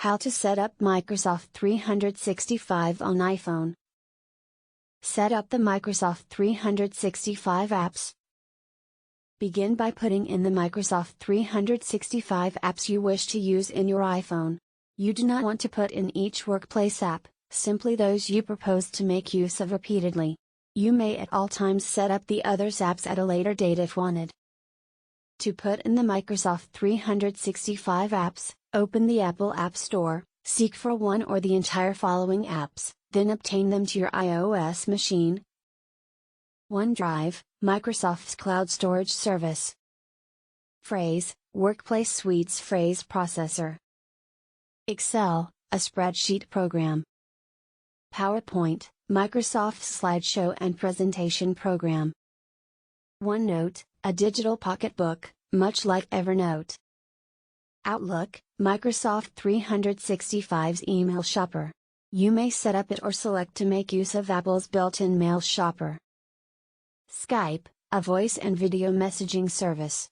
How to set up Microsoft 365 on iPhone. Set up the Microsoft 365 apps. Begin by putting in the Microsoft 365 apps you wish to use in your iPhone. You do not want to put in each workplace app, simply those you propose to make use of repeatedly. You may at all times set up the others apps at a later date if wanted. To put in the Microsoft 365 apps, open the Apple App Store, seek for one or the entire following apps, then obtain them to your iOS machine. OneDrive, Microsoft's cloud storage service. Phrase, Workplace Suite's phrase processor. Excel, a spreadsheet program. PowerPoint, Microsoft's slideshow and presentation program. OneNote, a digital pocketbook, much like Evernote. Outlook, Microsoft 365's email shopper. You may set up it or select to make use of Apple's built-in mail shopper. Skype, a voice and video messaging service.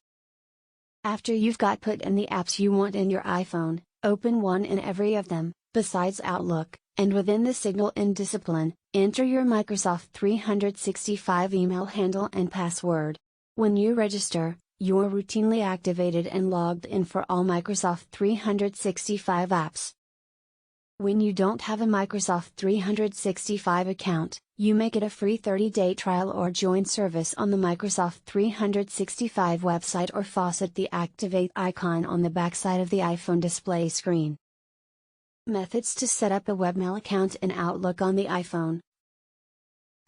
After you've got put in the apps you want in your iPhone, open one in every of them, besides Outlook, and within the Signal in discipline, enter your Microsoft 365 email handle and password. When you register, you're routinely activated and logged in for all Microsoft 365 apps. When you don't have a Microsoft 365 account, you may get a free 30-day trial or join service on the Microsoft 365 website or faucet the Activate icon on the backside of the iPhone display screen. Methods to set up a webmail account in Outlook on the iPhone.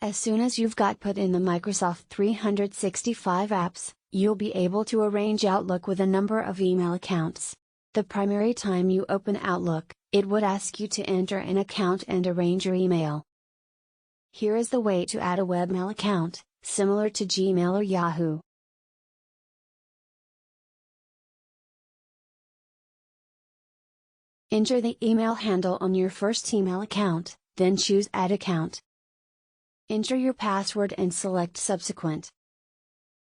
As soon as you've got put in the Microsoft 365 apps, you'll be able to arrange Outlook with a number of email accounts. The primary time you open Outlook, it would ask you to enter an account and arrange your email. Here is the way to add a webmail account, similar to Gmail or Yahoo. Enter the email handle on your first email account, then choose Add Account. Enter your password and select Subsequent.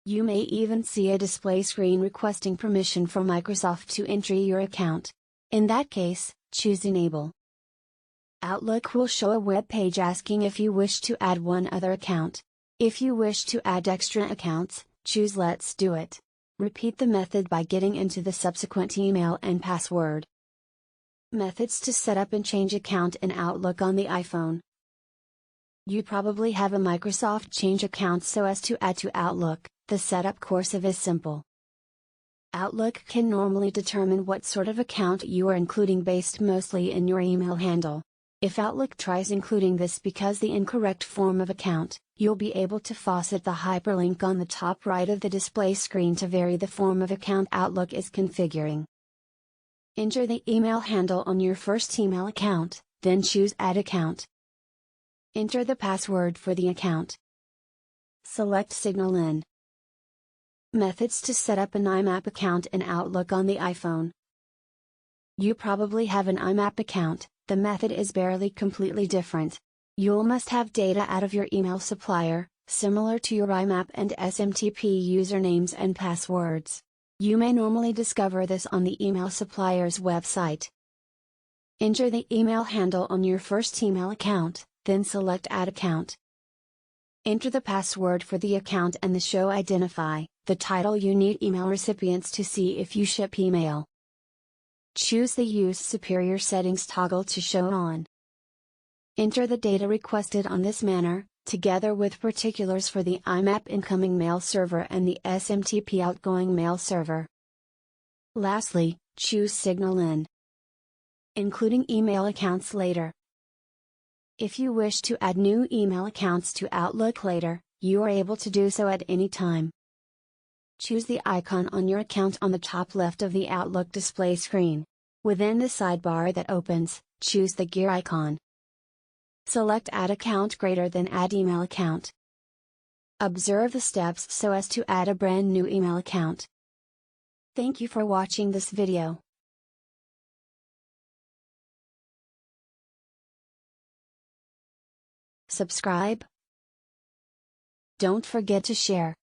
You may even see a display screen requesting permission from Microsoft to enter your account. In that case, choose Enable. Outlook will show a web page asking if you wish to add one other account. If you wish to add extra accounts, choose Let's Do It. Repeat the method by getting into the subsequent email and password. Methods to set up and change account in Outlook on the iPhone. You probably have a Microsoft Change account so as to add to Outlook. The setup course is simple. Outlook can normally determine what sort of account you are including based mostly in your email handle. If Outlook tries including this because the incorrect form of account, you'll be able to faucet the hyperlink on the top right of the display screen to vary the form of account Outlook is configuring. Enter the email handle on your first email account, then choose Add Account. Enter the password for the account. Select Signal in. Methods to set up an IMAP account in Outlook on the iPhone. You probably have an IMAP account, the method is barely completely different. You'll must have data out of your email supplier, similar to your IMAP and SMTP usernames and passwords. You may normally discover this on the email supplier's website. Enter the email handle on your first email account, then select Add Account. Enter the password for the account and the show identify, the title you need email recipients to see if you ship email. Choose the Use Superior Settings toggle to show on. Enter the data requested on this manner, together with particulars for the IMAP incoming mail server and the SMTP outgoing mail server. Lastly, choose Signal in. Including email accounts later. If you wish to add new email accounts to Outlook later, you are able to do so at any time. Choose the icon on your account on the top left of the Outlook display screen. Within the sidebar that opens, choose the gear icon. Select Add Account greater than Add Email Account. Observe the steps so as to add a brand new email account. Thank you for watching this video. Subscribe. Don't forget to share.